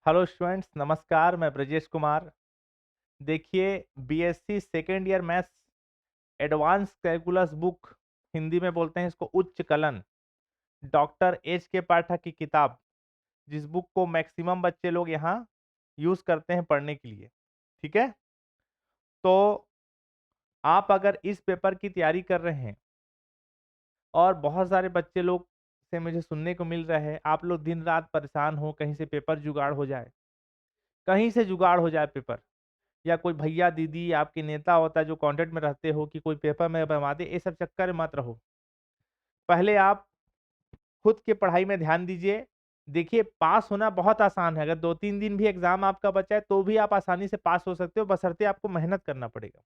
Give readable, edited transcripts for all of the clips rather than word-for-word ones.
Hello students, नमस्कार। मैं ब्रजेश कुमार। देखिए, BSc second year maths advance calculus book, Hindi में बोलते हैं इसको उच्च कलन, डॉक्टर एच के पाठक की किताब, जिस बुक को मैक्सिमम बच्चे लोग यहाँ यूज करते हैं पढ़ने के लिए। ठीक है, तो आप अगर इस पेपर की तैयारी कर रहे हैं और बहुत सारे बच्चे लोग से मुझे सुनने को मिल रहा है आप लोग दिन रात परेशान हो, कहीं से पेपर जुगाड़ हो जाए, कहीं से जुगाड़ हो जाए पेपर, या कोई भैया दीदी आपके नेता होता है जो कांटेक्ट में रहते हो कि कोई पेपर में बनवा दे, ये सब चक्कर में मत रहो। पहले आप खुद की पढ़ाई में ध्यान दीजिए। देखिए, पास होना बहुत आसान है। अगर 2-3 दिन भी एग्जाम आपका बचा है तो भी आप आसानी से पास हो सकते हो, बशर्ते आपको मेहनत करना पड़ेगा।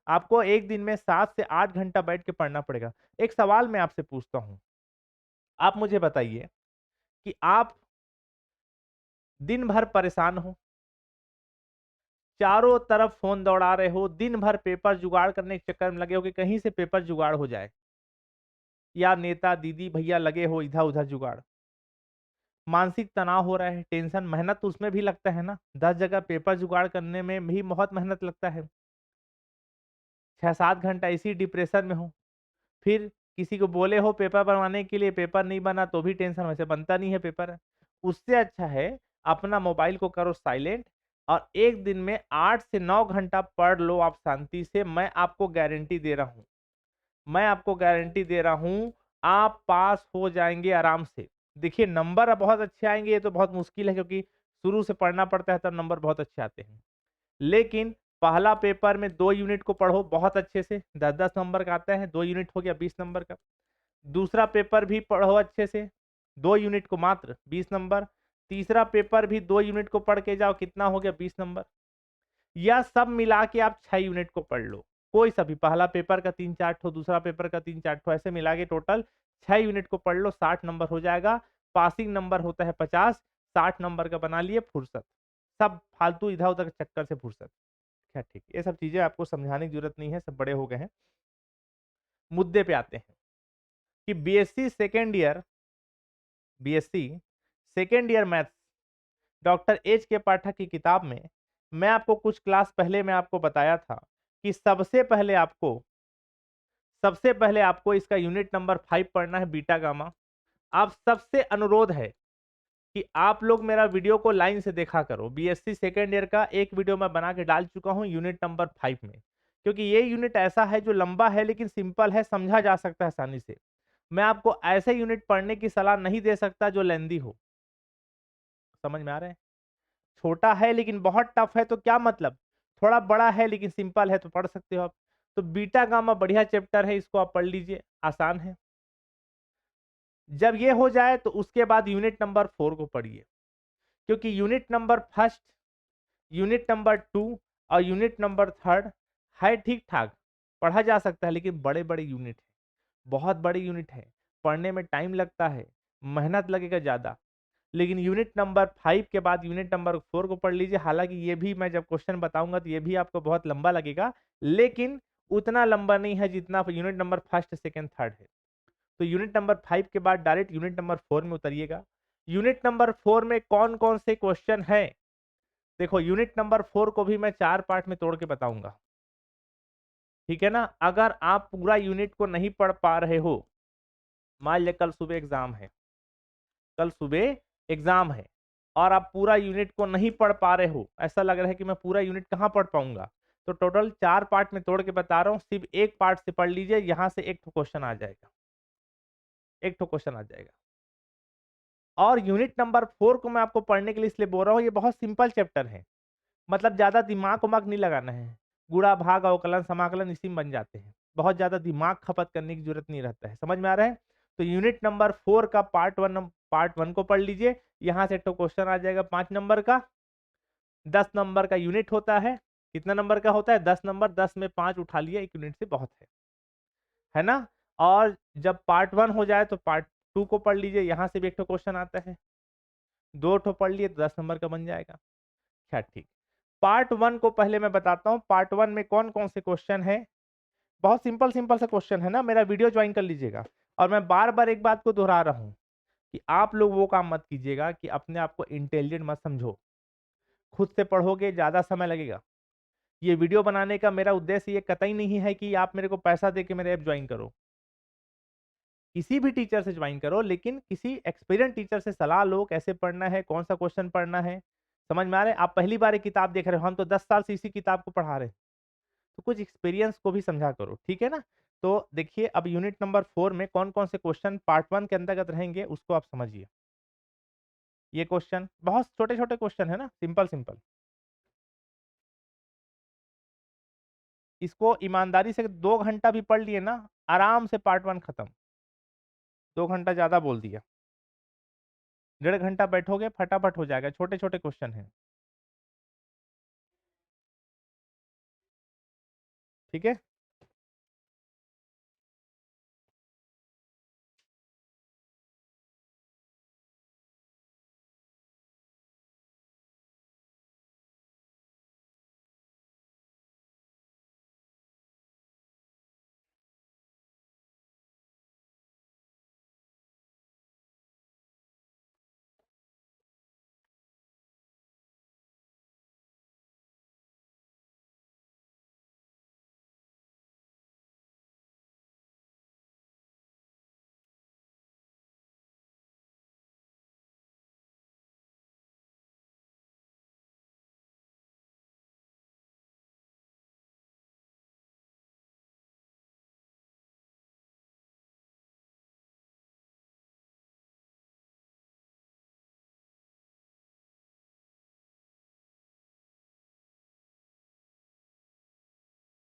आपको एक दिन में 7 से 8 घंटा बैठ के पढ़ना पड़ेगा। एक सवाल मैं आपसे पूछता हूँ, आप मुझे बताइए कि आप दिन भर परेशान हो, चारों तरफ फोन दौड़ा रहे हो, दिन भर पेपर जुगाड़ करने के चक्कर में लगे हो कि कहीं से पेपर जुगाड़ हो जाए, या नेता दीदी भैया लगे हो इधर उधर जुगाड़, मानसिक तनाव हो रहा है, टेंशन, मेहनत तो उसमें भी लगता है ना, 10 जगह पेपर जुगाड़ करने में भी बहुत मेहनत लगता है। 6-7 घंटा इसी डिप्रेशन में हो, फिर किसी को बोले हो पेपर बनवाने के लिए, पेपर नहीं बना तो भी टेंशन, वैसे बनता नहीं है पेपर। उससे अच्छा है अपना मोबाइल को करो साइलेंट, और एक दिन में 8 से 9 घंटा पढ़ लो आप शांति से। मैं आपको गारंटी दे रहा हूँ, मैं आपको गारंटी दे रहा हूँ, आप पास हो जाएँगे आराम से। देखिए, नंबर अब बहुत अच्छे आएँगे, ये तो बहुत मुश्किल है क्योंकि शुरू से पढ़ना पड़ता है तब नंबर बहुत अच्छे आते हैं। लेकिन पहला पेपर में 2 यूनिट को पढ़ो बहुत अच्छे से, 10-10 नंबर का आता है, 2 यूनिट हो गया 20 नंबर का। दूसरा पेपर भी पढ़ो अच्छे से, 2 यूनिट को मात्र 20 नंबर। तीसरा पेपर भी 2 यूनिट को पढ़ के जाओ, कितना हो गया 20 नंबर। या सब मिला के आप 6 यूनिट को पढ़ लो, कोई सा भी, पहला पेपर का 3-4 ठो, दूसरा पेपर का 3-4 ठो, ऐसे मिला के टोटल 6 यूनिट को पढ़ लो, 60 नंबर हो जाएगा। पासिंग नंबर होता है 50, 60 नंबर का बना लिए फुर्सत। सब फालतू इधर उधर के चक्कर से फुर्सत। क्या ठीक, ये सब चीजें आपको समझाने की जरूरत नहीं है, सब बड़े हो गए हैं। मुद्दे पे आते हैं कि BSc second year maths doctor H के पाठक की किताब में मैं आपको कुछ क्लास पहले मैं आपको बताया था कि सबसे पहले आपको इसका यूनिट नंबर 5 पढ़ना है, बीटा गामा। आप सबसे अनुरोध है कि आप लोग मेरा वीडियो को लाइन से देखा करो। बीएससी सेकेंड ईयर का एक वीडियो मैं बना के डाल चुका हूं यूनिट नंबर 5 में, क्योंकि ये यूनिट ऐसा है जो लंबा है लेकिन सिंपल है, समझा जा सकता है आसानी से। मैं आपको ऐसे यूनिट पढ़ने की सलाह नहीं दे सकता जो लेंदी हो। समझ में आ रहा है? छोटा है लेकिन बहुत टफ है तो क्या मतलब, थोड़ा बड़ा है लेकिन सिंपल है तो पढ़ सकते हो आप। तो बीटा गामा बढ़िया चैप्टर है, इसको आप पढ़ लीजिए, आसान है। जब ये हो जाए तो उसके बाद यूनिट नंबर 4 को पढ़िए, क्योंकि unit number first, unit number 2 और यूनिट नंबर 3 है ठीक ठाक, पढ़ा जा सकता है, लेकिन बड़े बड़े यूनिट है, बहुत बड़े यूनिट है, पढ़ने में टाइम लगता है, मेहनत लगेगा ज़्यादा। लेकिन यूनिट नंबर 5 के बाद यूनिट नंबर 4 को पढ़ लीजिए। हालांकि ये भी मैं जब क्वेश्चन बताऊंगा तो ये भी आपको बहुत लंबा लगेगा, लेकिन उतना लंबा नहीं है जितना unit number first second third है। तो यूनिट नंबर 5 के बाद डायरेक्ट यूनिट नंबर 4 में उतरिएगा। यूनिट नंबर 4 में कौन कौन से क्वेश्चन है, देखो यूनिट नंबर 4 को भी मैं 4 पार्ट में तोड़ के बताऊंगा। ठीक है ना? अगर आप पूरा यूनिट को नहीं पढ़ पा रहे हो, मान लिया कल सुबह एग्जाम है, कल सुबह एग्जाम है और आप पूरा यूनिट को नहीं पढ़ पा रहे हो, ऐसा लग रहा है कि मैं पूरा यूनिट कहाँ पढ़ पाऊंगा, तो टोटल 4 पार्ट में तोड़ के बता रहा हूँ, सिर्फ एक पार्ट से पढ़ लीजिए, यहां से एक क्वेश्चन आ जाएगा, एक क्वेश्चन आ जाएगा। और यूनिट नंबर 4 को मैं आपको पढ़ने के लिए इसलिए बोल रहा हूँ, ये बहुत सिंपल चैप्टर है, मतलब ज्यादा दिमाग उमाग नहीं लगाना है, गुणा भाग अवकलन समाकलन इसी में बन जाते हैं, बहुत ज्यादा दिमाग खपत करने की जरूरत नहीं रहता है। समझ में आ रहा है? तो यूनिट नंबर 4 का पार्ट वन को पढ़ लीजिए, यहां से तो क्वेश्चन आ जाएगा 5 नंबर का। 10 नंबर का यूनिट होता है, कितना नंबर का होता है 10 नंबर, 10 में 5 उठा लिया, एक यूनिट से बहुत है ना? और जब पार्ट 1 हो जाए तो पार्ट 2 को पढ़ लीजिए, यहां से भी एक क्वेश्चन आता है, 2 ठो पढ़ लिए तो 10 नंबर का बन जाएगा। क्या ठीक, पार्ट 1 को पहले मैं बताता हूँ, पार्ट 1 में कौन कौन से क्वेश्चन है। बहुत सिंपल सिंपल सा क्वेश्चन है ना, मेरा वीडियो ज्वाइन कर लीजिएगा। और मैं बार बार एक बात को दोहरा रहा हूँ कि आप लोग वो काम मत कीजिएगा कि अपने आप को इंटेलिजेंट मत समझो। खुद से पढ़ोगे ज्यादा समय लगेगा। ये वीडियो बनाने का मेरा उद्देश्य ये कतई नहीं है कि आप मेरे को पैसा दे के मेरे ऐप ज्वाइन करो। किसी भी टीचर से ज्वाइन करो, लेकिन किसी एक्सपीरियंस टीचर से सलाह लो, कैसे पढ़ना है, कौन सा क्वेश्चन पढ़ना है। समझ में आ रहा है? आप पहली बार एक किताब देख रहे हो, हम तो 10 साल से इसी किताब को पढ़ा रहे हैं। तो कुछ एक्सपीरियंस को भी समझा करो, ठीक है ना। तो देखिए अब यूनिट नंबर 4 में कौन कौन से क्वेश्चन पार्ट 1 के अंतर्गत रहेंगे उसको आप समझिए। ये क्वेश्चन बहुत छोटे छोटे क्वेश्चन है ना, सिंपल सिंपल। इसको ईमानदारी से 2 घंटा भी पढ़ लिए ना, आराम से पार्ट 1 खत्म। 2 घंटा ज्यादा बोल दिया। 1.5 घंटा बैठोगे फटाफट हो जाएगा, छोटे छोटे क्वेश्चन है। ठीक है।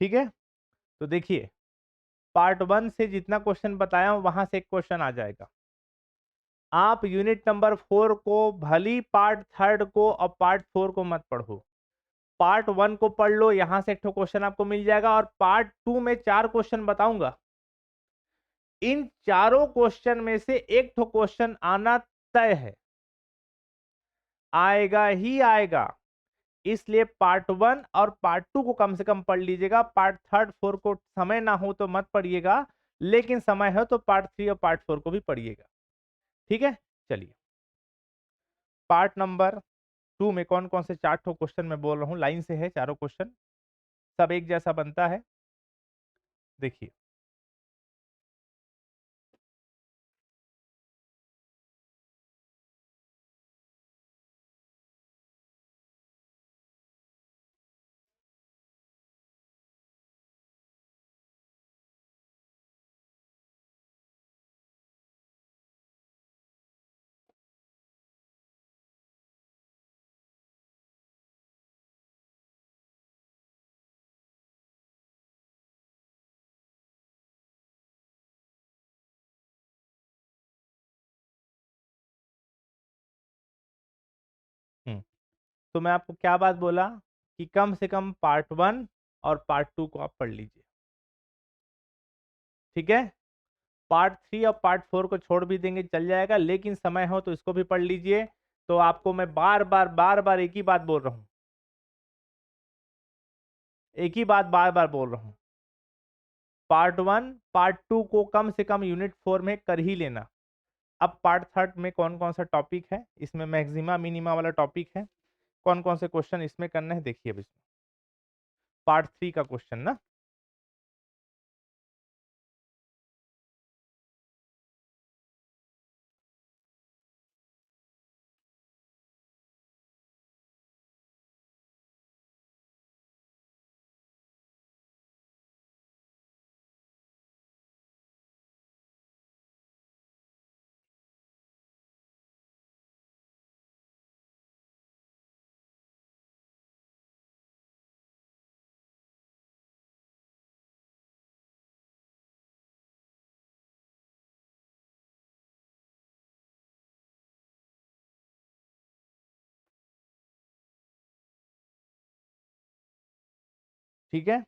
ठीक है, तो देखिए पार्ट 1 से जितना क्वेश्चन बताया हूं वहां से एक क्वेश्चन आ जाएगा। आप यूनिट नंबर 4 को भली पार्ट 3 को और पार्ट 4 को मत पढ़ो। पार्ट 1 को पढ़ लो, यहां से एक ठो क्वेश्चन आपको मिल जाएगा, और पार्ट 2 में 4 क्वेश्चन बताऊंगा। इन चारों क्वेश्चन में से एक ठो क्वेश्चन आना तय है, आएगा ही आएगा। इसलिए पार्ट 1 और पार्ट 2 को कम से कम पढ़ लीजिएगा। पार्ट 3 4 को समय ना हो तो मत पढ़िएगा, लेकिन समय हो तो पार्ट 3 और पार्ट 4 को भी पढ़िएगा। ठीक है, चलिए पार्ट नंबर 2 में कौन कौन से 4 ठो क्वेश्चन मैं बोल रहा हूं, लाइन से है चारों क्वेश्चन, सब एक जैसा बनता है। देखिए हम्म, तो मैं आपको क्या बात बोला कि कम से कम पार्ट 1 और पार्ट 2 को आप पढ़ लीजिए। ठीक है, पार्ट 3 और पार्ट 4 को छोड़ भी देंगे चल जाएगा, लेकिन समय हो तो इसको भी पढ़ लीजिए। तो आपको मैं बार बार एक ही बात बोल रहा हूं, एक ही बात बार बार बोल रहा हूं। पार्ट 1 पार्ट 2 को कम से कम यूनिट 4 में कर ही लेना। अब पार्ट 3 में कौन कौन सा टॉपिक है, इसमें मैक्सिमा मिनिमा वाला टॉपिक है, कौन कौन से क्वेश्चन इसमें करना है देखिए। अब इसमें पार्ट 3 का क्वेश्चन ना, ठीक है।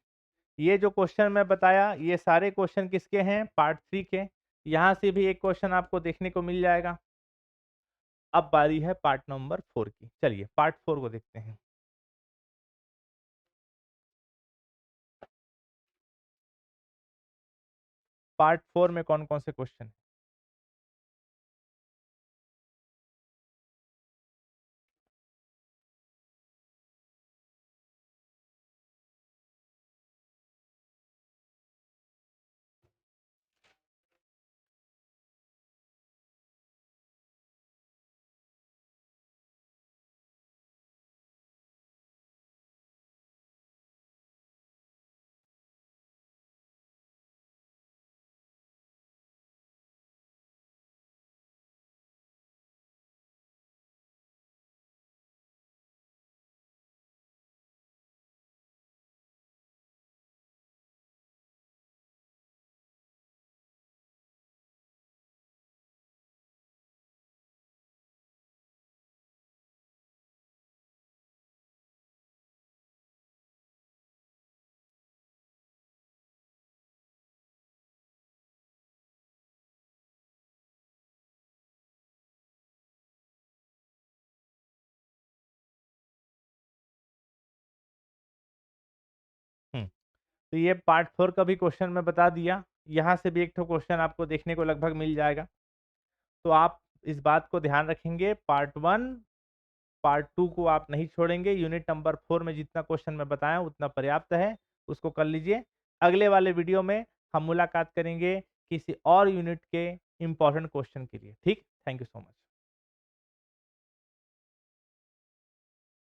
ये जो क्वेश्चन मैं बताया ये सारे क्वेश्चन किसके हैं, पार्ट 3 के। यहां से भी एक क्वेश्चन आपको देखने को मिल जाएगा। अब बारी है पार्ट नंबर 4 की, चलिए पार्ट 4 को देखते हैं। पार्ट 4 में कौन कौन से क्वेश्चन। तो ये पार्ट 4 का भी क्वेश्चन मैं बता दिया। यहाँ से भी एक ठो क्वेश्चन आपको देखने को लगभग मिल जाएगा। तो आप इस बात को ध्यान रखेंगे, पार्ट 1, पार्ट 2 को आप नहीं छोड़ेंगे। यूनिट नंबर 4 में जितना क्वेश्चन मैं बताया उतना पर्याप्त है, उसको कर लीजिए। अगले वाले वीडियो में हम मुलाकात करेंगे किसी और यूनिट के इम्पोर्टेंट क्वेश्चन के लिए। ठीक, थैंक यू सो मच।